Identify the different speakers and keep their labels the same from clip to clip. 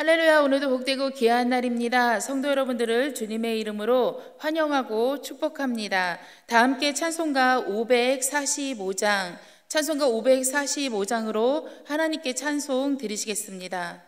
Speaker 1: 할렐루야. 오늘도 복되고 귀한 날입니다. 성도 여러분들을 주님의 이름으로 환영하고 축복합니다. 다 함께 찬송가 545장, 찬송가 545장으로 하나님께 찬송 드리시겠습니다.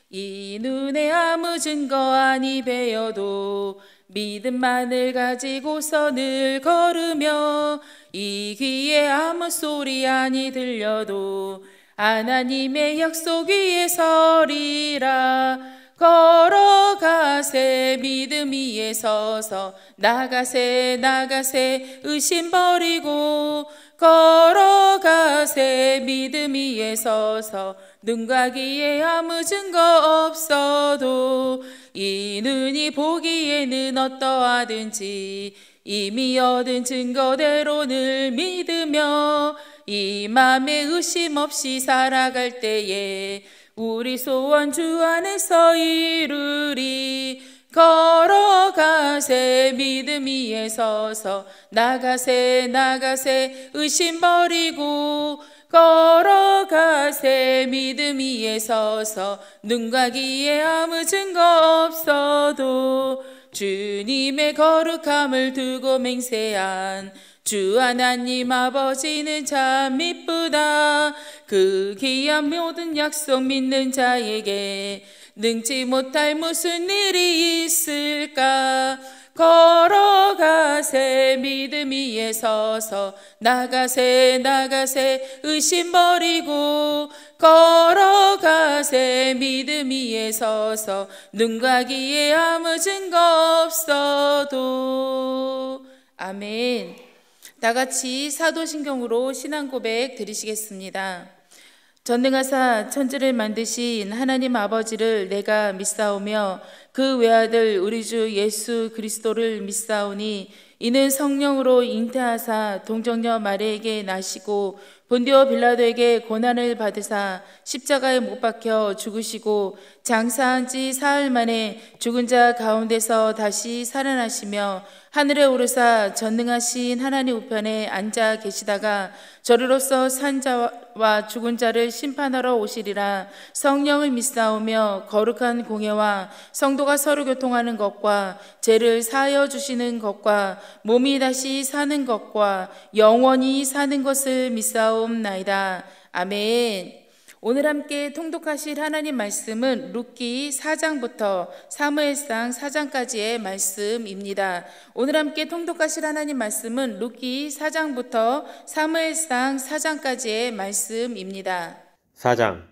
Speaker 1: 이 눈에 아무 증거 아니 배어도 믿음만을 가지고서 늘 걸으며, 이 귀에 아무 소리 아니 들려도 하나님의 약속 위에 서리라. 걸어가세 믿음 위에 서서, 나가세 나가세 의심 버리고, 걸어가세 믿음 위에 서서, 눈과 귀에 아무 증거 없어도 이 눈이 보기에는 어떠하든지 이미 얻은 증거대로 늘 믿으며, 이 맘에 의심 없이 살아갈 때에 우리 소원 주 안에서 이루리. 걸어가세 믿음 위에 서서, 나가세 나가세 의심 버리고, 걸어가세 믿음 위에 서서, 눈과 귀에 아무 증거 없어도 주님의 거룩함을 두고 맹세한 주 하나님 아버지는 참 이쁘다. 그 귀한 모든 약속 믿는 자에게 능치 못할 무슨 일이 있을까. 걸어가세 믿음 위에 서서, 나가세 나가세 의심 버리고, 걸어가세 믿음 위에 서서, 눈과 귀에 아무 증거 없어도. 아멘. 다 같이 사도신경으로 신앙 고백 드리시겠습니다. 전능하사 천지를 만드신 하나님 아버지를 내가 믿사오며, 그 외아들 우리 주 예수 그리스도를 믿사오니, 이는 성령으로 잉태하사 동정녀 마리에게 나시고 본디오 빌라도에게 고난을 받으사 십자가에 못 박혀 죽으시고 장사한 지 사흘 만에 죽은 자 가운데서 다시 살아나시며 하늘에 오르사 전능하신 하나님 우편에 앉아 계시다가 저리로서 산 자와 죽은 자를 심판하러 오시리라. 성령을 믿사오며 거룩한 공예와 성도가 서로 교통하는 것과 죄를 사하여 주시는 것과 몸이 다시 사는 것과 영원히 사는 것을 믿사옵나이다. 아멘. 오늘 함께 통독하실 하나님 말씀은 룻기 4장부터 사무엘상 4장까지의 말씀입니다. 오늘 함께 통독하실 하나님 말씀은 룻기 4장부터 사무엘상 4장까지의 말씀입니다.
Speaker 2: 4장.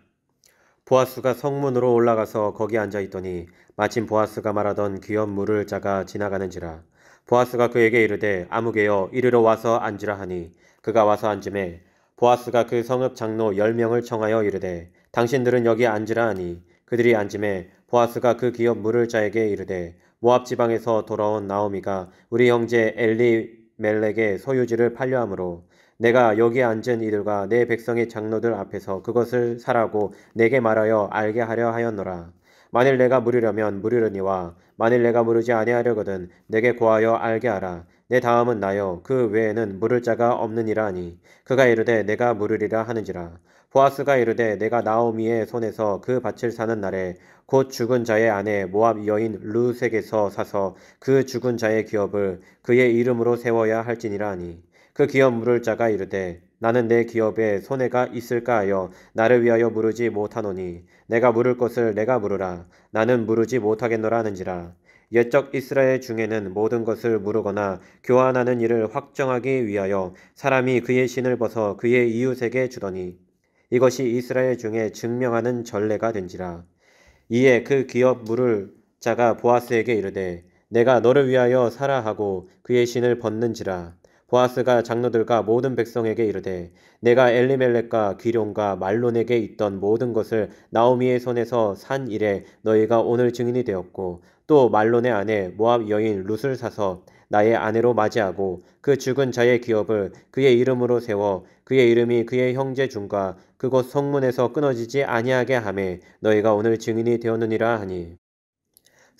Speaker 2: 보아스가 성문으로 올라가서 거기 앉아있더니 마침 보아스가 말하던 귀염 물을 자가 지나가는지라. 보아스가 그에게 이르되 아무개여 이리로 와서 앉으라 하니, 그가 와서 앉음에 보아스가 그 성읍 장로 10명을 청하여 이르되 당신들은 여기 앉으라 하니, 그들이 앉음에 보아스가 그 귀염 물을 자에게 이르되 모압 지방에서 돌아온 나오미가 우리 형제 엘리멜렉의 소유지를 팔려하므로 내가 여기 앉은 이들과 내 백성의 장로들 앞에서 그것을 사라고 내게 말하여 알게 하려 하였노라. 만일 내가 물으려면 물으려니와 만일 내가 물으지 아니하려거든 내게 고하여 알게 하라. 내 다음은 나여 그 외에는 물을 자가 없느니라 하니, 그가 이르되 내가 물으리라 하는지라. 보아스가 이르되 내가 나오미의 손에서 그 밭을 사는 날에 곧 죽은 자의 아내 모압 여인 룻에게서 사서 그 죽은 자의 기업을 그의 이름으로 세워야 할지니라 하니, 그 기업 물을 자가 이르되 나는 내 기업에 손해가 있을까 하여 나를 위하여 물으지 못하노니 내가 물을 것을 내가 물으라. 나는 물으지 못하겠노라 하는지라. 옛적 이스라엘 중에는 모든 것을 물으거나 교환하는 일을 확정하기 위하여 사람이 그의 신을 벗어 그의 이웃에게 주더니 이것이 이스라엘 중에 증명하는 전례가 된지라. 이에 그 기업 물을 자가 보아스에게 이르되 내가 너를 위하여 사라 하고 그의 신을 벗는지라. 보아스가 장로들과 모든 백성에게 이르되 내가 엘리멜렉과 기룡과 말론에게 있던 모든 것을 나오미의 손에서 산 일에 너희가 오늘 증인이 되었고, 또 말론의 아내 모압 여인 룻을 사서 나의 아내로 맞이하고 그 죽은 자의 기업을 그의 이름으로 세워 그의 이름이 그의 형제 중과 그곳 성문에서 끊어지지 아니하게 하매 너희가 오늘 증인이 되었느니라 하니,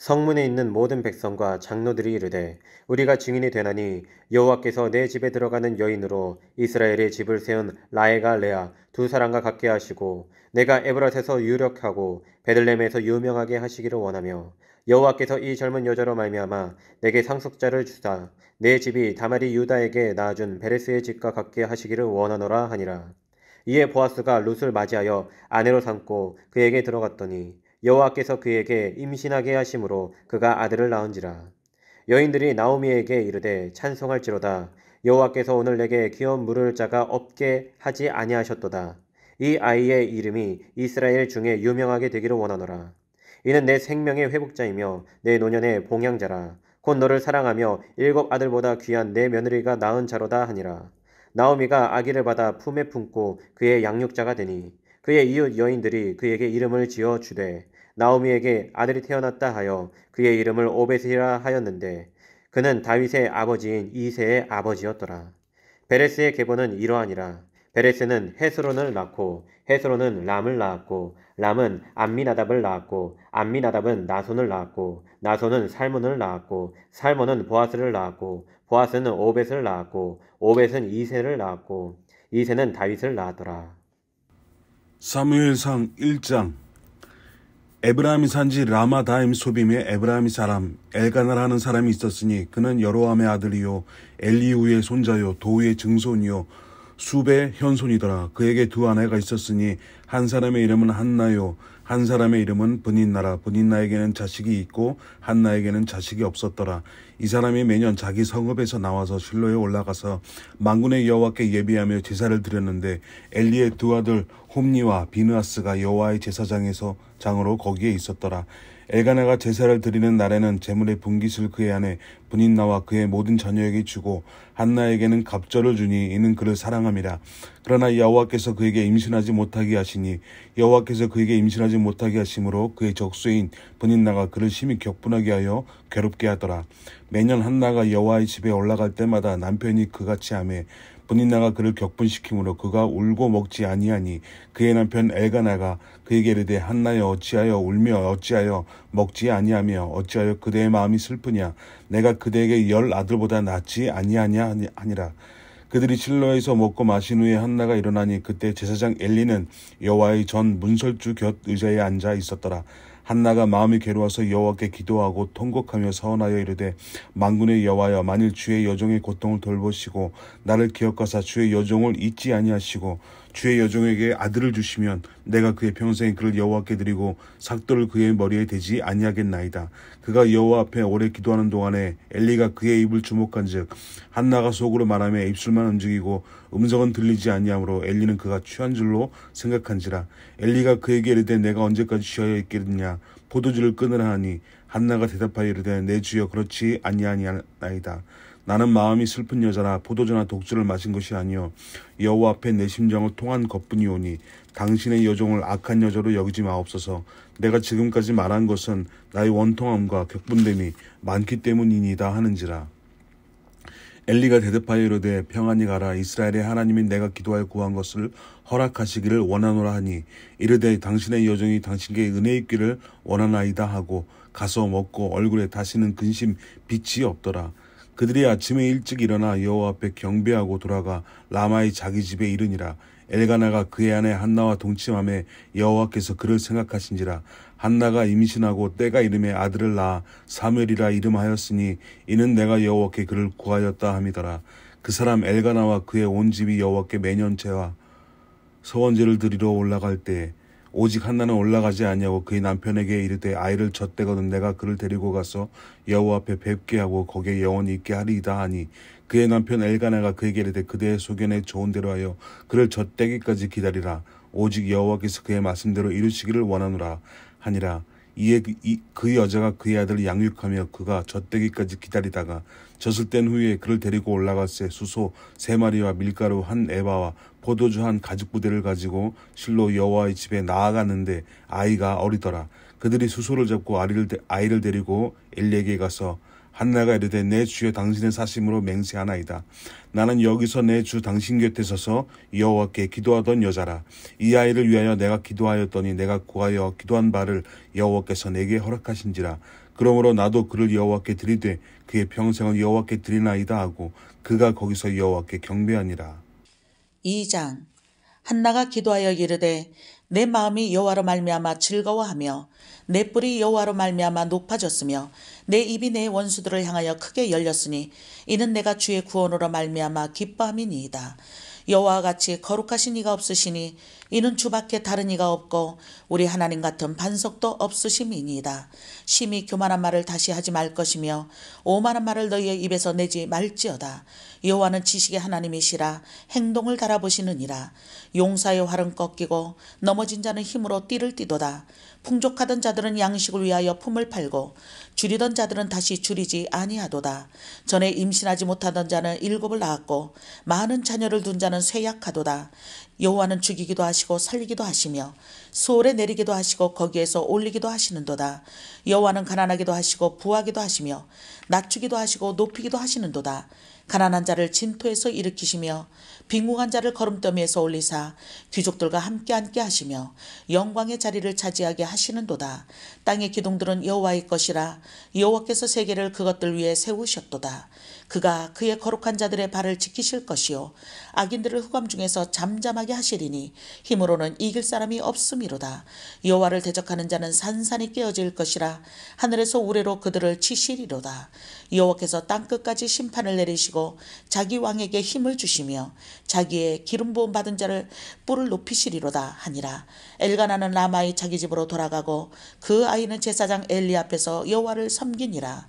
Speaker 2: 성문에 있는 모든 백성과 장로들이 이르되 우리가 증인이 되나니 여호와께서 내 집에 들어가는 여인으로 이스라엘의 집을 세운 라헬과 레아 두 사람과 같게 하시고 내가 에브랏에서 유력하고 베들레헴에서 유명하게 하시기를 원하며 여호와께서 이 젊은 여자로 말미암아 내게 상속자를 주사 내 집이 다말이 유다에게 낳아준 베레스의 집과 같게 하시기를 원하노라 하니라. 이에 보아스가 룻을 맞이하여 아내로 삼고 그에게 들어갔더니 여호와께서 그에게 임신하게 하심으로 그가 아들을 낳은지라. 여인들이 나오미에게 이르되 찬송할지로다. 여호와께서 오늘 내게 귀여운 물을 자가 없게 하지 아니하셨도다. 이 아이의 이름이 이스라엘 중에 유명하게 되기를 원하노라. 이는 내 생명의 회복자이며 내 노년의 봉양자라. 곧 너를 사랑하며 7 아들보다 귀한 내 며느리가 낳은 자로다 하니라. 나오미가 아기를 받아 품에 품고 그의 양육자가 되니 그의 이웃 여인들이 그에게 이름을 지어 주되 나오미에게 아들이 태어났다 하여 그의 이름을 오벳이라 하였는데 그는 다윗의 아버지인 이새의 아버지였더라. 베레스의 계보는 이러하니라. 베레스는 헤스론을 낳고 헤스론은 람을 낳았고 람은 암미나답을 낳았고 암미나답은 나손을 낳았고 나손은 살몬을 낳았고 살몬은 보아스를 낳았고 보아스는 오벳을 낳았고 오벳은 이새를 낳았고 이새는 다윗을 낳았더라.
Speaker 3: 사무엘상 1장. 에브라임이 산지 라마다임 소빔에 에브라임이 사람 엘가나라는 사람이 있었으니 그는 여로함의 아들이요 엘리후의 손자요 도우의 증손이요 수베 현손이더라. 그에게 두 아내가 있었으니 한 사람의 이름은 한나요 한 사람의 이름은 브닌나라. 브닌나에게는 자식이 있고 한나에게는 자식이 없었더라. 이 사람이 매년 자기 성읍에서 나와서 실로에 올라가서 만군의 여호와께 예비하며 제사를 드렸는데 엘리의 두 아들 홈니와 비느하스가 여호와의 제사장에서 장으로 거기에 있었더라. 엘가나가 제사를 드리는 날에는 제물의 분깃을 그의 아내 브닌나와 그의 모든 자녀에게 주고 한나에게는 갑절을 주니 이는 그를 사랑함이라. 그러나 여호와께서 그에게 임신하지 못하게 하시니 여호와께서 그에게 임신하지 못하게 하심으로 그의 적수인 브닌나가 그를 심히 격분하게 하여 괴롭게 하더라. 매년 한나가 여호와의 집에 올라갈 때마다 남편이 그같이 하매 브닌나가 그를 격분시키므로 그가 울고 먹지 아니하니 그의 남편 엘가나가 그에게 이르되 한나여 어찌하여 울며 어찌하여 먹지 아니하며 어찌하여 그대의 마음이 슬프냐. 내가 그대에게 10 아들보다 낫지 아니하냐 하니라. 그들이 실로에서 먹고 마신 후에 한나가 일어나니 그때 제사장 엘리는 여호와의 전 문설주 곁 의자에 앉아 있었더라. 한나가 마음이 괴로워서 여호와께 기도하고 통곡하며 서원하여 이르되 만군의 여호와여 만일 주의 여종의 고통을 돌보시고 나를 기억하사 주의 여종을 잊지 아니하시고 주의 여종에게 아들을 주시면 내가 그의 평생에 그를 여호와께 드리고 삭도를 그의 머리에 대지 아니하겠나이다. 그가 여호와 앞에 오래 기도하는 동안에 엘리가 그의 입을 주목한즉 한나가 속으로 말하며 입술만 움직이고 음성은 들리지 아니하므로 엘리는 그가 취한 줄로 생각한지라. 엘리가 그에게 이르되 내가 언제까지 취하여 있겠느냐. 포도주를 끊으라 하니 한나가 대답하여 이르되 내 주여 그렇지 아니하나이다. 나는 마음이 슬픈 여자라 포도주나 독주를 마신 것이 아니요 여호와 앞에 내 심정을 통한 것뿐이오니 당신의 여종을 악한 여자로 여기지 마옵소서. 내가 지금까지 말한 것은 나의 원통함과 격분됨이 많기 때문이니다 하는지라. 엘리가 대답하여 이르되 평안히 가라. 이스라엘의 하나님이 내가 기도하여 구한 것을 허락하시기를 원하노라 하니 이르되 당신의 여종이 당신께 은혜 입기를 원하나이다 하고 가서 먹고 얼굴에 다시는 근심 빛이 없더라. 그들이 아침에 일찍 일어나 여호와 앞에 경배하고 돌아가 라마의 자기 집에 이르니라. 엘가나가 그의 아내 한나와 동침하매 여호와께서 그를 생각하신지라. 한나가 임신하고 때가 이름에 아들을 낳아 사무엘이라 이름하였으니 이는 내가 여호와께 그를 구하였다 함이더라. 그 사람 엘가나와 그의 온 집이 여호와께 매년 제와 서원제를 드리러 올라갈 때 오직 한나는 올라가지 아니하고 그의 남편에게 이르되 아이를 젖대거든 내가 그를 데리고 가서 여호와 앞에 뵙게 하고 거기에 영원히 있게 하리이다 하니 그의 남편 엘가나가 그에게 이르되 그대의 소견에 좋은 대로 하여 그를 젖대기까지 기다리라. 오직 여호와께서 그의 말씀대로 이루시기를 원하노라 하니라. 이에 그 여자가 그의 아들을 양육하며 그가 젖대기까지 기다리다가 젖을 뗀 후에 그를 데리고 올라갔세. 수소 3마리와 밀가루 1 에바와 포도주 1 가죽 부대를 가지고 실로 여호와의 집에 나아가는데 아이가 어리더라. 그들이 수소를 잡고 아이를 데리고 엘리에게 가서 한나가 이르되 내 주여 당신의 사심으로 맹세하나이다. 나는 여기서 내 주 당신 곁에 서서 여호와께 기도하던 여자라. 이 아이를 위하여 내가 기도하였더니 내가 구하여 기도한 바를 여호와께서 내게 허락하신지라. 그러므로 나도 그를 여호와께 드리되 그의 평생을 여호와께 드리나이다 하고 그가 거기서 여호와께 경배하니라.
Speaker 4: 2장. 한나가 기도하여 이르되 내 마음이 여호와로 말미암아 즐거워하며 내 뿔이 여호와로 말미암아 높아졌으며 내 입이 내 원수들을 향하여 크게 열렸으니 이는 내가 주의 구원으로 말미암아 기뻐함이니이다. 여호와와 같이 거룩하신 이가 없으시니 이는 주밖에 다른 이가 없고 우리 하나님 같은 반석도 없으심이니이다. 심히 교만한 말을 다시 하지 말 것이며 오만한 말을 너희의 입에서 내지 말지어다. 여호와는 지식의 하나님이시라 행동을 달아보시느니라. 용사의 활은 꺾이고 넘어진 자는 힘으로 띠를 띠도다. 풍족하던 자들은 양식을 위하여 품을 팔고 줄이던 자들은 다시 줄이지 아니하도다. 전에 임신하지 못하던 자는 7을 낳았고 많은 자녀를 둔 자는 쇠약하도다. 여호와는 죽이기도 하시고 살리기도 하시며 수월에 내리기도 하시고 거기에서 올리기도 하시는도다. 여호와는 가난하기도 하시고 부하기도 하시며 낮추기도 하시고 높이기도 하시는도다. 가난한 자를 진토에서 일으키시며 빈궁한 자를 거름더미에서 올리사 귀족들과 함께 앉게 하시며 영광의 자리를 차지하게 하시는도다. 땅의 기둥들은 여호와의 것이라. 여호와께서 세계를 그것들 위에 세우셨도다. 그가 그의 거룩한 자들의 발을 지키실 것이요 악인들을 흑암 중에서 잠잠하게 하시리니 힘으로는 이길 사람이 없음이로다. 여호와를 대적하는 자는 산산이 깨어질 것이라. 하늘에서 우레로 그들을 치시리로다. 여호와께서 땅끝까지 심판을 내리시고 자기 왕에게 힘을 주시며 자기의 기름 부음 받은 자를 뿔을 높이시리로다 하니라. 엘가나는 라마의 자기 집으로 돌아가고 그 아이는 제사장 엘리 앞에서 여호와를 섬기니라.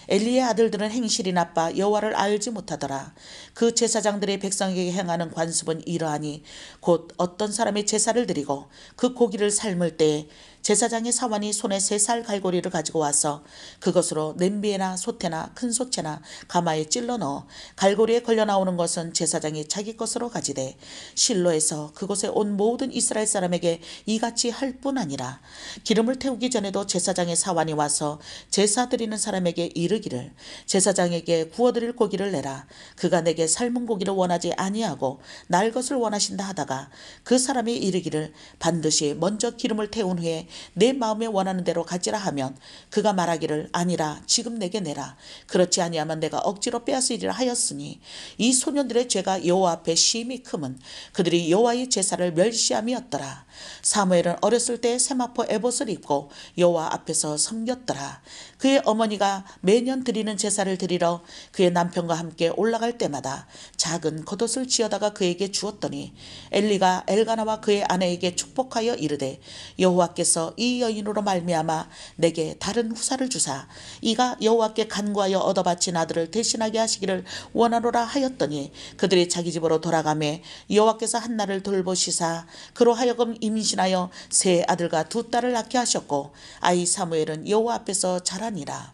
Speaker 4: 엘리의 아들들은 행실이 나빠 여호와를 알지 못하더라. 그 제사장들의 백성에게 행하는 관습은 이러하니 곧 어떤 사람이 제사를 드리고 그 고기를 삶을 때에 제사장의 사환이 손에 3살 갈고리를 가지고 와서 그것으로 냄비에나 솥에나 큰 솥에나 가마에 찔러 넣어 갈고리에 걸려 나오는 것은 제사장이 자기 것으로 가지되 실로에서 그곳에 온 모든 이스라엘 사람에게 이같이 할 뿐 아니라 기름을 태우기 전에도 제사장의 사환이 와서 제사 드리는 사람에게 이르기를 제사장에게 구워드릴 고기를 내라. 그가 내게 삶은 고기를 원하지 아니하고 날 것을 원하신다 하다가 그 사람이 이르기를 반드시 먼저 기름을 태운 후에 내 마음에 원하는 대로 가지라 하면 그가 말하기를 아니라 지금 내게 내라. 그렇지 아니하면 내가 억지로 빼앗으리라 하였으니 이 소년들의 죄가 여호와 앞에 심히 크면 그들이 여호와의 제사를 멸시함이었더라. 사무엘은 어렸을 때 세마포 에봇을 입고 여호와 앞에서 섬겼더라. 그의 어머니가 매년 드리는 제사를 드리러 그의 남편과 함께 올라갈 때마다 작은 겉옷을 지어다가 그에게 주었더니 엘리가 엘가나와 그의 아내에게 축복하여 이르되 여호와께서 이 여인으로 말미암아 내게 다른 후사를 주사 이가 여호와께 간구하여 얻어 바친 아들을 대신하게 하시기를 원하노라 하였더니 그들이 자기 집으로 돌아가매 여호와께서 한나를 돌보시사 그로 하여금 임신하여 3 아들과 2 딸을 낳게 하셨고 아이 사무엘은 여호와 앞에서 자라니라.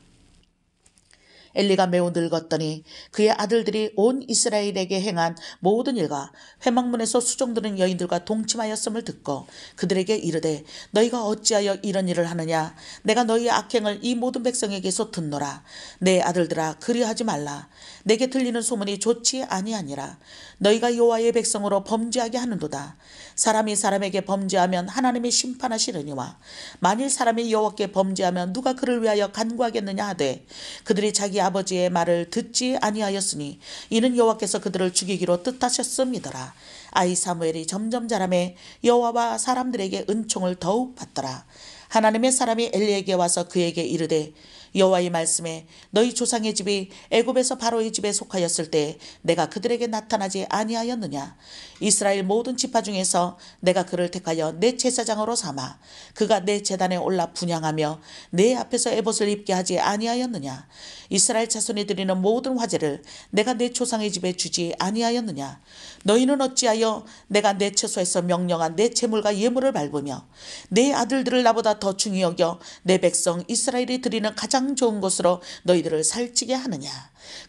Speaker 4: 엘리가 매우 늙었더니 그의 아들들이 온 이스라엘에게 행한 모든 일과 회막문에서 수종드는 여인들과 동침하였음을 듣고 그들에게 이르되 너희가 어찌하여 이런 일을 하느냐. 내가 너희의 악행을 이 모든 백성에게서 듣노라. 내 아들들아 그리하지 말라. 내게 들리는 소문이 좋지 아니하니라. 너희가 여호와의 백성으로 범죄하게 하는도다. 사람이 사람에게 범죄하면 하나님이 심판하시려니와 만일 사람이 여호와께 범죄하면 누가 그를 위하여 간구하겠느냐 하되 그들이 자기 아버지의 말을 듣지 아니하였으니 이는 여호와께서 그들을 죽이기로 뜻하셨음이더라. 아이 사무엘이 점점 자라매 여호와와 사람들에게 은총을 더욱 받더라. 하나님의 사람이 엘리에게 와서 그에게 이르되 여호와의 말씀에 너희 조상의 집이 애굽에서 바로의 집에 속하였을 때 내가 그들에게 나타나지 아니하였느냐. 이스라엘 모든 지파 중에서 내가 그를 택하여 내 제사장으로 삼아 그가 내 제단에 올라 분향하며 내 앞에서 에봇을 입게 하지 아니하였느냐. 이스라엘 자손이 드리는 모든 화제를 내가 내 조상의 집에 주지 아니하였느냐. 너희는 어찌하여 내가 내 처소에서 명령한 내 재물과 예물을 밟으며 내 아들들을 나보다 더 중히 여겨 내 백성 이스라엘이 드리는 가장 가장 좋은 곳으로 너희들을 살찌게 하느냐.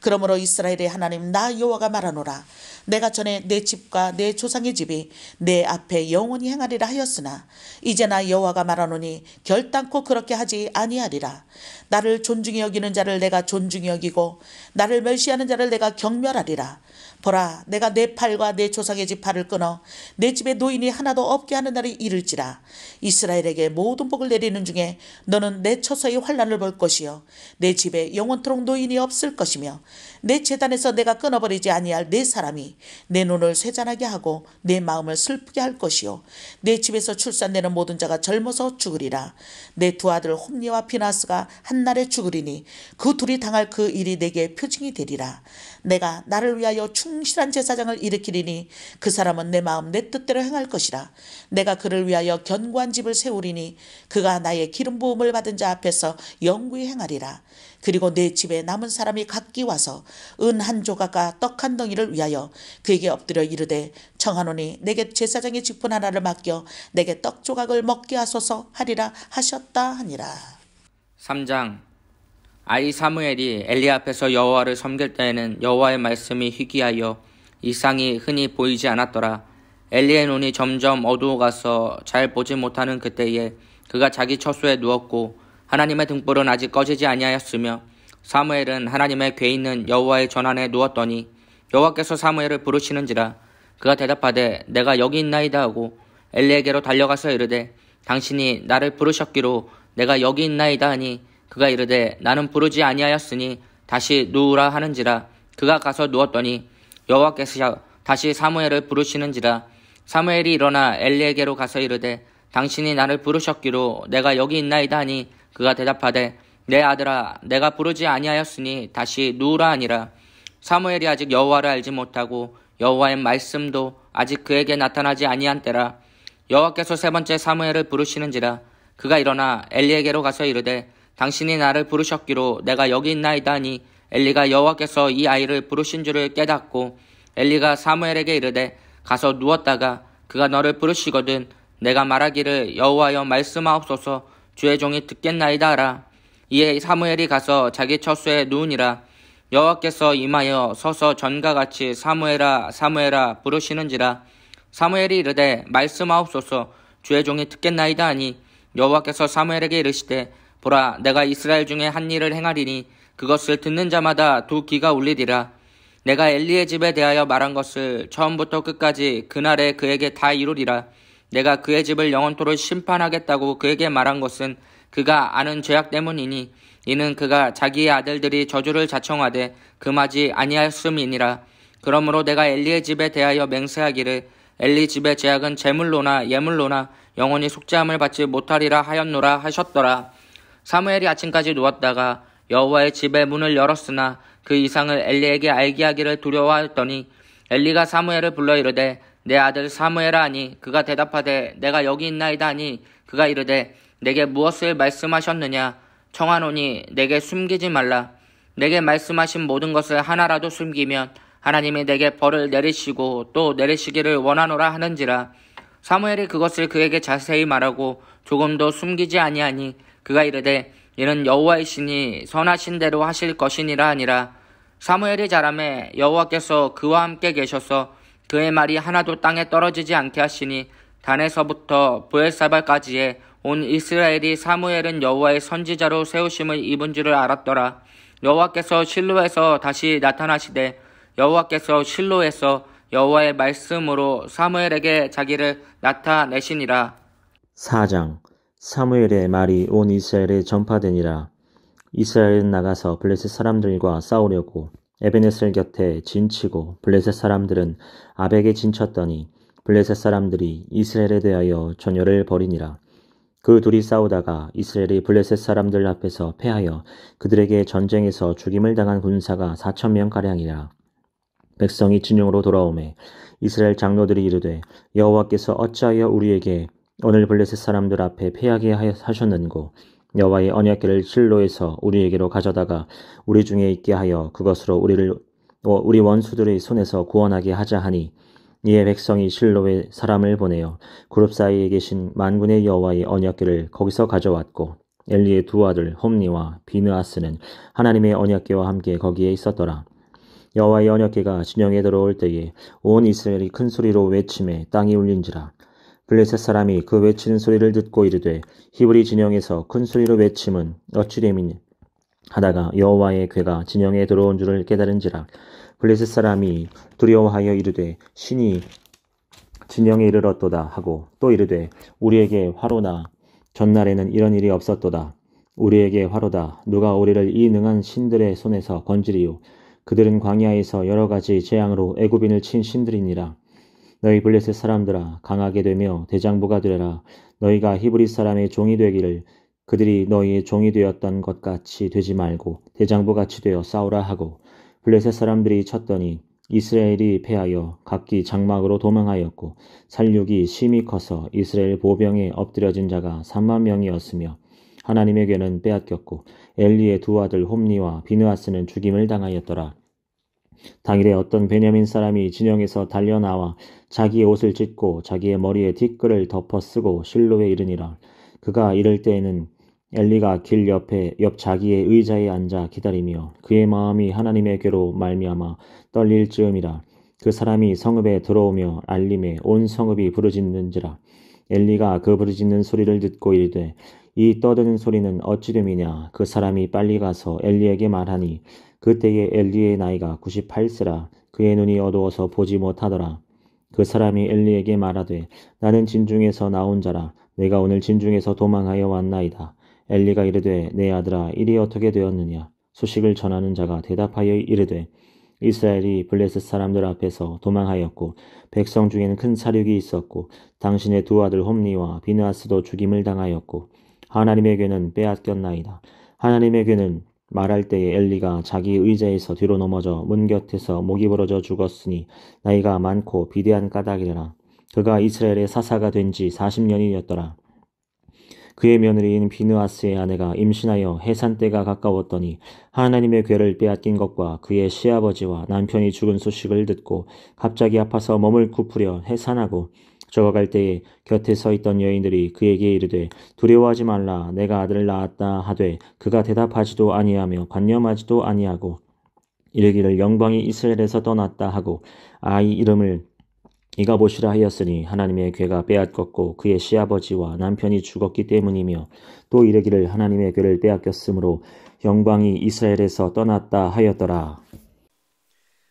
Speaker 4: 그러므로 이스라엘의 하나님 나 여호와가 말하노라. 내가 전에 내 집과 내 조상의 집이 내 앞에 영원히 행하리라 하였으나 이제 나 여호와가 말하노니 결단코 그렇게 하지 아니하리라. 나를 존중히 여기는 자를 내가 존중히 여기고 나를 멸시하는 자를 내가 경멸하리라. 보라, 내가 내 팔과 내 조상의 집 팔을 끊어 내 집에 노인이 하나도 없게 하는 날이 이를지라. 이스라엘에게 모든 복을 내리는 중에 너는 내 처소의 환난을 볼 것이요 내 집에 영원토록 노인이 없을 것이며 내 제단에서 내가 끊어버리지 아니할 내 사람이 내 눈을 쇠잔하게 하고 내 마음을 슬프게 할 것이요 내 집에서 출산되는 모든 자가 젊어서 죽으리라. 내 두 아들 홈니와 피나스가 한날에 죽으리니 그 둘이 당할 그 일이 내게 표징이 되리라. 내가 나를 위하여 충실한 제사장을 일으키리니 그 사람은 내 마음 내 뜻대로 행할 것이라. 내가 그를 위하여 견고한 집을 세우리니 그가 나의 기름 부음을 받은 자 앞에서 영구히 행하리라. 그리고 내 집에 남은 사람이 각기 와서 은 한 조각과 떡 한 덩이를 위하여 그에게 엎드려 이르되 청하노니 내게 제사장의 직분 하나를 맡겨 내게 떡 조각을 먹게 하소서 하리라 하셨다 하니라.
Speaker 5: 3장. 아이 사무엘이 엘리 앞에서 여호와를 섬길 때에는 여호와의 말씀이 희귀하여 이상이 흔히 보이지 않았더라. 엘리의 눈이 점점 어두워가서 잘 보지 못하는 그때에 그가 자기 처소에 누웠고 하나님의 등불은 아직 꺼지지 아니하였으며 사무엘은 하나님의 궤 있는 여호와의 전안에 누웠더니 여호와께서 사무엘을 부르시는지라. 그가 대답하되 내가 여기 있나이다 하고 엘리에게로 달려가서 이르되 당신이 나를 부르셨기로 내가 여기 있나이다 하니 그가 이르되 나는 부르지 아니하였으니 다시 누우라 하는지라. 그가 가서 누웠더니 여호와께서 다시 사무엘을 부르시는지라. 사무엘이 일어나 엘리에게로 가서 이르되 당신이 나를 부르셨기로 내가 여기 있나이다 하니 그가 대답하되 내 아들아 내가 부르지 아니하였으니 다시 누우라 하니라. 사무엘이 아직 여호와를 알지 못하고 여호와의 말씀도 아직 그에게 나타나지 아니한 때라. 여호와께서 세 번째 사무엘을 부르시는지라. 그가 일어나 엘리에게로 가서 이르되 당신이 나를 부르셨기로 내가 여기 있나이다 하니 엘리가 여호와께서 이 아이를 부르신 줄을 깨닫고 엘리가 사무엘에게 이르되 가서 누웠다가 그가 너를 부르시거든 내가 말하기를 여호와여 말씀하옵소서 주의 종이 듣겠나이다 하라. 이에 사무엘이 가서 자기 처소에 누우니라. 여호와께서 임하여 서서 전과 같이 사무엘아 사무엘아 부르시는지라. 사무엘이 이르되 말씀하옵소서 주의 종이 듣겠나이다 하니 여호와께서 사무엘에게 이르시되 보라 내가 이스라엘 중에 한 일을 행하리니 그것을 듣는 자마다 두 귀가 울리리라. 내가 엘리의 집에 대하여 말한 것을 처음부터 끝까지 그날에 그에게 다 이루리라. 내가 그의 집을 영원토록 심판하겠다고 그에게 말한 것은 그가 아는 죄악 때문이니 이는 그가 자기의 아들들이 저주를 자청하되 금하지 아니하였음이니라. 그러므로 내가 엘리의 집에 대하여 맹세하기를 엘리 집의 죄악은 제물로나 예물로나 영원히 속죄함을 받지 못하리라 하였노라 하셨더라. 사무엘이 아침까지 누웠다가 여호와의 집의 문을 열었으나 그 이상을 엘리에게 알게 하기를 두려워하였더니 엘리가 사무엘을 불러 이르되 내 아들 사무엘아 하니 그가 대답하되 내가 여기 있나이다 하니 그가 이르되 내게 무엇을 말씀하셨느냐. 청하노니 내게 숨기지 말라. 내게 말씀하신 모든 것을 하나라도 숨기면 하나님이 내게 벌을 내리시고 또 내리시기를 원하노라 하는지라. 사무엘이 그것을 그에게 자세히 말하고 조금도 숨기지 아니하니 그가 이르되 이는 여호와의 신이 선하신 대로 하실 것이니라 하니라. 사무엘이 자라매 여호와께서 그와 함께 계셔서 그의 말이 하나도 땅에 떨어지지 않게 하시니 단에서부터 브엘사발까지의 온 이스라엘이 사무엘은 여호와의 선지자로 세우심을 입은 줄을 알았더라. 여호와께서 실로에서 다시 나타나시되 여호와께서 실로에서 여호와의 말씀으로 사무엘에게 자기를 나타내시니라.
Speaker 2: 4장. 사무엘의 말이 온 이스라엘에 전파되니라. 이스라엘은 나가서 블레셋 사람들과 싸우려고 에베네셀 곁에 진치고 블레셋 사람들은 아벡에 진쳤더니 블레셋 사람들이 이스라엘에 대하여 전열을 벌이니라. 그 둘이 싸우다가 이스라엘이 블레셋 사람들 앞에서 패하여 그들에게 전쟁에서 죽임을 당한 군사가 4,000명가량이라. 백성이 진영으로 돌아오매 이스라엘 장로들이 이르되 여호와께서 어찌하여 우리에게 오늘 블레셋 사람들 앞에 패하게 하셨는고 여호와의 언약궤를 실로에서 우리에게로 가져다가 우리 중에 있게 하여 그것으로 우리 원수들의 손에서 구원하게 하자 하니 이에 백성이 실로에 사람을 보내어 그룹 사이에 계신 만군의 여호와의 언약궤를 거기서 가져왔고 엘리의 두 아들 홈니와 비느하스는 하나님의 언약궤와 함께 거기에 있었더라. 여호와의 언약궤가 진영에 들어올 때에 온 이스라엘이 큰 소리로 외치매 땅이 울린지라. 블레셋 사람이 그 외치는 소리를 듣고 이르되 히브리 진영에서 큰 소리로 외침은 어찌 됨이니 하다가 여호와의 궤가 진영에 들어온 줄을 깨달은지라. 블레셋 사람이 두려워하여 이르되 신이 진영에 이르렀도다 하고 또 이르되 우리에게 화로나 전날에는 이런 일이 없었도다. 우리에게 화로다. 누가 우리를 이 능한 신들의 손에서 건지리요. 그들은 광야에서 여러 가지 재앙으로 애굽인을 친 신들이니라. 너희 블레셋 사람들아 강하게 되며 대장부가 되라. 너희가 히브리 사람의 종이 되기를 그들이 너희의 종이 되었던 것 같이 되지 말고 대장부같이 되어 싸우라 하고 블레셋 사람들이 쳤더니 이스라엘이 패하여 각기 장막으로 도망하였고 살육이 심히 커서 이스라엘 보병에 엎드려진 자가 3만 명이었으며 하나님의 궤는 빼앗겼고 엘리의 두 아들 홈니와 비느하스는 죽임을 당하였더라. 당일에 어떤 베냐민 사람이 진영에서 달려나와 자기의 옷을 찢고 자기의 머리에 뒷글을 덮어 쓰고 실로에 이르니라. 그가 이를 때에는 엘리가 길 옆에 옆 자기의 의자에 앉아 기다리며 그의 마음이 하나님의 궤로 말미암아 떨릴 즈음이라. 그 사람이 성읍에 들어오며 알림에 온 성읍이 부르짖는지라. 엘리가 그 부르짖는 소리를 듣고 이르되 이 떠드는 소리는 어찌 됨이냐. 그 사람이 빨리 가서 엘리에게 말하니 그때에 엘리의 나이가 98세라. 그의 눈이 어두워서 보지 못하더라. 그 사람이 엘리에게 말하되 나는 진중에서 나온 자라. 내가 오늘 진중에서 도망하여 왔나이다. 엘리가 이르되 내 아들아 일이 어떻게 되었느냐. 소식을 전하는 자가 대답하여 이르되 이스라엘이 블레셋 사람들 앞에서 도망하였고 백성 중에는 큰 사륙이 있었고 당신의 두 아들 홈니와 비느하스도 죽임을 당하였고 하나님의 궤는 빼앗겼나이다. 하나님의 궤는 말할 때에 엘리가 자기 의자에서 뒤로 넘어져 문 곁에서 목이 부러져 죽었으니 나이가 많고 비대한 까닭이라. 그가 이스라엘의 사사가 된 지 40년이었더라. 그의 며느리인 비느하스의 아내가 임신하여 해산 때가 가까웠더니 하나님의 궤를 빼앗긴 것과 그의 시아버지와 남편이 죽은 소식을 듣고 갑자기 아파서 몸을 굽으려 해산하고 적어갈 때에 곁에 서 있던 여인들이 그에게 이르되 두려워하지 말라. 내가 아들을 낳았다 하되 그가 대답하지도 아니하며 관념하지도 아니하고 이르기를 영광이 이스라엘에서 떠났다 하고 아이 이름을 이가봇이라 하였으니 하나님의 궤가 빼앗겼고 그의 시아버지와 남편이 죽었기 때문이며 또 이르기를 하나님의 궤를 빼앗겼으므로 영광이 이스라엘에서 떠났다 하였더라.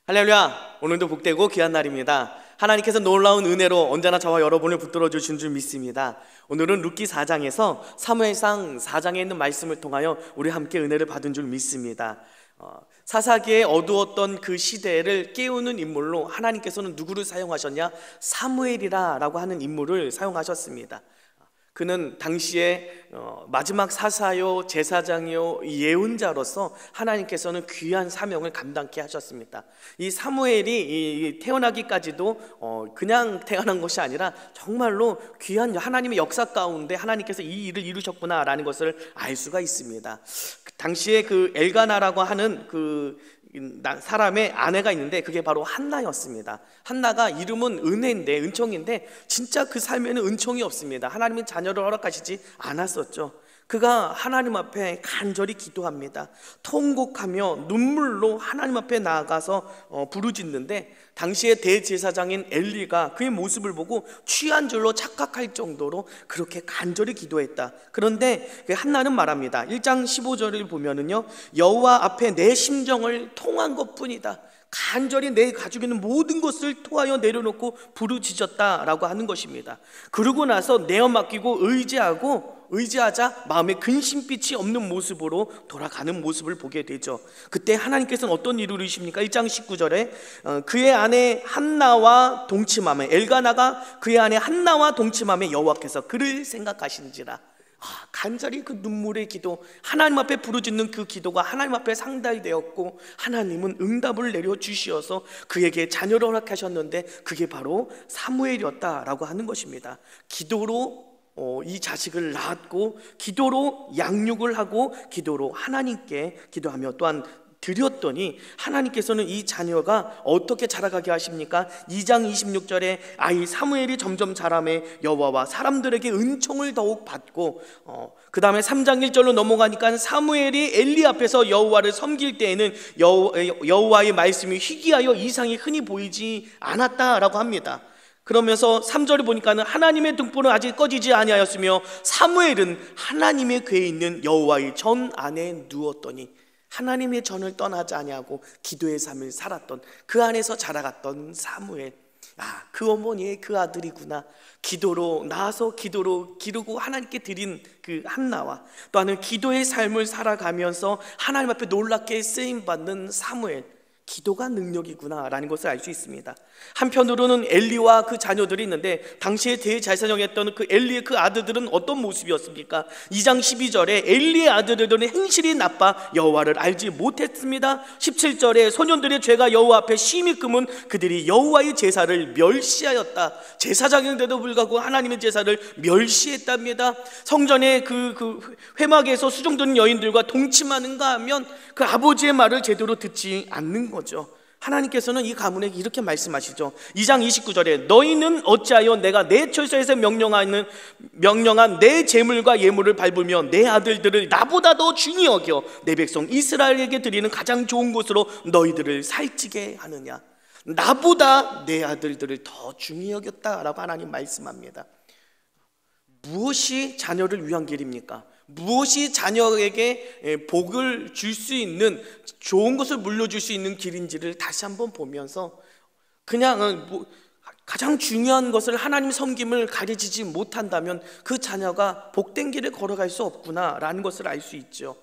Speaker 6: 할렐루야. 오늘도 복되고 귀한 날입니다. 하나님께서 놀라운 은혜로 언제나 저와 여러분을 붙들어 주신 줄 믿습니다. 오늘은 룻기 4장에서 사무엘상 4장에 있는 말씀을 통하여 우리 함께 은혜를 받은 줄 믿습니다. 사사기에 어두웠던 그 시대를 깨우는 인물로 하나님께서는 누구를 사용하셨냐? 사무엘이라 라고 하는 인물을 사용하셨습니다. 그는 당시에 마지막 사사요 제사장이요 예언자로서 하나님께서는 귀한 사명을 감당케 하셨습니다. 이 사무엘이 태어나기까지도 그냥 태어난 것이 아니라 정말로 귀한 하나님의 역사 가운데 하나님께서 이 일을 이루셨구나라는 것을 알 수가 있습니다. 당시에 그 엘가나라고 하는 그 사람의 아내가 있는데 그게 바로 한나였습니다. 한나가 이름은 은혜인데 은총인데 진짜 그 삶에는 은총이 없습니다. 하나님은 자녀를 허락하시지 않았었죠. 그가 하나님 앞에 간절히 기도합니다. 통곡하며 눈물로 하나님 앞에 나아가서 부르짖는데 당시에 대제사장인 엘리가 그의 모습을 보고 취한 줄로 착각할 정도로 그렇게 간절히 기도했다. 그런데 한나는 말합니다. 1장 15절을 보면은요, 여호와 앞에 내 심정을 통한 것뿐이다. 간절히 내 가지고 있는 모든 것을 토하여 내려놓고 부르짖었다라고 하는 것입니다. 그러고 나서 내어 맡기고 의지하자 마음에 근심빛이 없는 모습으로 돌아가는 모습을 보게 되죠. 그때 하나님께서는 어떤 일을 이루십니까? 1장 19절에 그의 아내 한나와 동침하며 엘가나가 그의 아내 한나와 동침하며 여호와께서 그를 생각하신지라. 간절히 그 눈물의 기도, 하나님 앞에 부르짖는 그 기도가 하나님 앞에 상달이 되었고 하나님은 응답을 내려주시어서 그에게 자녀를 허락하셨는데 그게 바로 사무엘이었다라고 하는 것입니다. 기도로 이 자식을 낳았고 기도로 양육을 하고 기도로 하나님께 기도하며 또한 드렸더니 하나님께서는 이 자녀가 어떻게 자라가게 하십니까? 2장 26절에 아이 사무엘이 점점 자라매 여호와와 사람들에게 은총을 더욱 받고 그 다음에 3장 1절로 넘어가니까 사무엘이 엘리 앞에서 여호와를 섬길 때에는 여호와의 말씀이 희귀하여 이상이 흔히 보이지 않았다라고 합니다. 그러면서 3절을 보니까는 하나님의 등불은 아직 꺼지지 아니하였으며 사무엘은 하나님의 궤에 있는 여호와의 전 안에 누웠더니 하나님의 전을 떠나지 아니하고 기도의 삶을 살았던 그 안에서 자라갔던 사무엘. 그 어머니의 그 아들이구나. 기도로 나아서 기도로 기르고 하나님께 드린 그 한나와 또한 기도의 삶을 살아가면서 하나님 앞에 놀랍게 쓰임받는 사무엘. 기도가 능력이구나 라는 것을 알 수 있습니다. 한편으로는 엘리와 그 자녀들이 있는데 당시에 대제사장이었던 그 엘리의 그 아들들은 어떤 모습이었습니까? 2장 12절에 엘리의 아들들은 행실이 나빠 여호와를 알지 못했습니다. 17절에 소년들의 죄가 여호와 앞에 심히 금은 그들이 여호와의 제사를 멸시하였다. 제사장인데도 불구하고 하나님의 제사를 멸시했답니다. 성전의 그 회막에서 수종드는 여인들과 동침하는가 하면 그 아버지의 말을 제대로 듣지 않는 거죠. 하나님께서는 이 가문에게 이렇게 말씀하시죠. 2장 29절에 너희는 어찌하여 내가 내 처소에서 명령한 내 제물과 예물을 밟으며 내 아들들을 나보다 더 중히 여겨 내 백성 이스라엘에게 드리는 가장 좋은 곳으로 너희들을 살찌게 하느냐. 나보다 내 아들들을 더 중히 여겼다라고 하나님 말씀합니다. 무엇이 자녀를 위한 길입니까? 무엇이 자녀에게 복을 줄 수 있는 좋은 것을 물려줄 수 있는 길인지를 다시 한번 보면서 그냥 가장 중요한 것을 하나님 섬김을 가르치지 못한다면 그 자녀가 복된 길을 걸어갈 수 없구나라는 것을 알 수 있죠.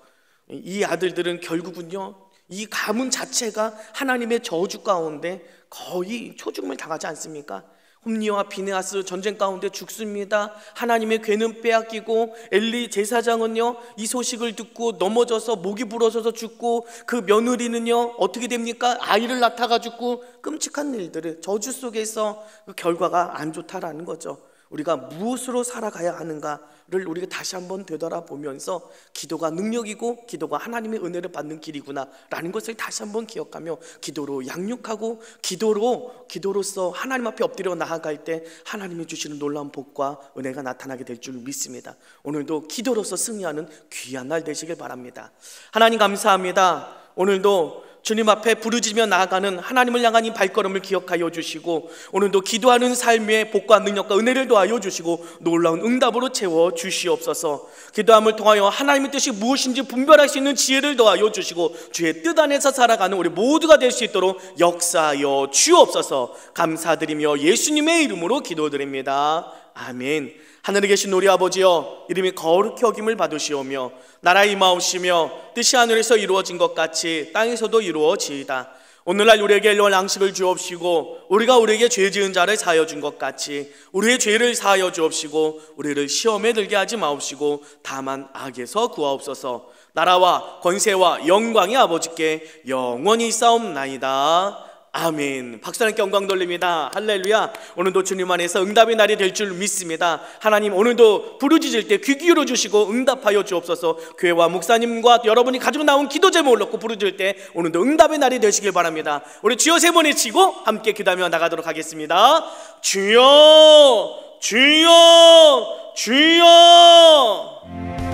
Speaker 6: 이 아들들은 결국은요, 이 가문 자체가 하나님의 저주 가운데 거의 초죽음을 당하지 않습니까? 홈리와 비느하스 전쟁 가운데 죽습니다. 하나님의 궤는 빼앗기고 엘리 제사장은요 이 소식을 듣고 넘어져서 목이 부러져서 죽고 그 며느리는요 어떻게 됩니까? 아이를 낳다가 죽고 끔찍한 일들을 저주 속에서 그 결과가 안 좋다라는 거죠. 우리가 무엇으로 살아가야 하는가를 우리가 다시 한번 되돌아보면서 기도가 능력이고 기도가 하나님의 은혜를 받는 길이구나 라는 것을 다시 한번 기억하며 기도로 양육하고 기도로서 하나님 앞에 엎드려 나아갈 때 하나님이 주시는 놀라운 복과 은혜가 나타나게 될 줄 믿습니다. 오늘도 기도로서 승리하는 귀한 날 되시길 바랍니다. 하나님 감사합니다. 오늘도 주님 앞에 부르짖으며 나아가는 하나님을 향한 이 발걸음을 기억하여 주시고 오늘도 기도하는 삶의 복과 능력과 은혜를 더하여 주시고 놀라운 응답으로 채워 주시옵소서. 기도함을 통하여 하나님의 뜻이 무엇인지 분별할 수 있는 지혜를 더하여 주시고 주의 뜻 안에서 살아가는 우리 모두가 될 수 있도록 역사하여 주옵소서. 감사드리며 예수님의 이름으로 기도드립니다. 아멘. 하늘에 계신 우리 아버지여, 이름이 거룩히 여김을 받으시오며 나라의 임하옵시며 뜻이 하늘에서 이루어진 것 같이 땅에서도 이루어지이다. 오늘날 우리에게 일용할 양식을 주옵시고 우리가 우리에게 죄 지은 자를 사하여 준 것 같이 우리의 죄를 사하여 주옵시고 우리를 시험에 들게 하지 마옵시고 다만 악에서 구하옵소서. 나라와 권세와 영광이 아버지께 영원히 있사옵나이다. 아멘. 박수 하나님께 영광 돌립니다. 할렐루야. 오늘도 주님 안에서 응답의 날이 될 줄 믿습니다. 하나님 오늘도 부르짖을 때 귀 기울여 주시고 응답하여 주옵소서. 교회와 목사님과 여러분이 가지고 나온 기도 제목을 놓고 부르짖을 때 오늘도 응답의 날이 되시길 바랍니다. 우리 주여 세 번 외치고 함께 기도하며 나가도록 하겠습니다. 주여 주여 주여.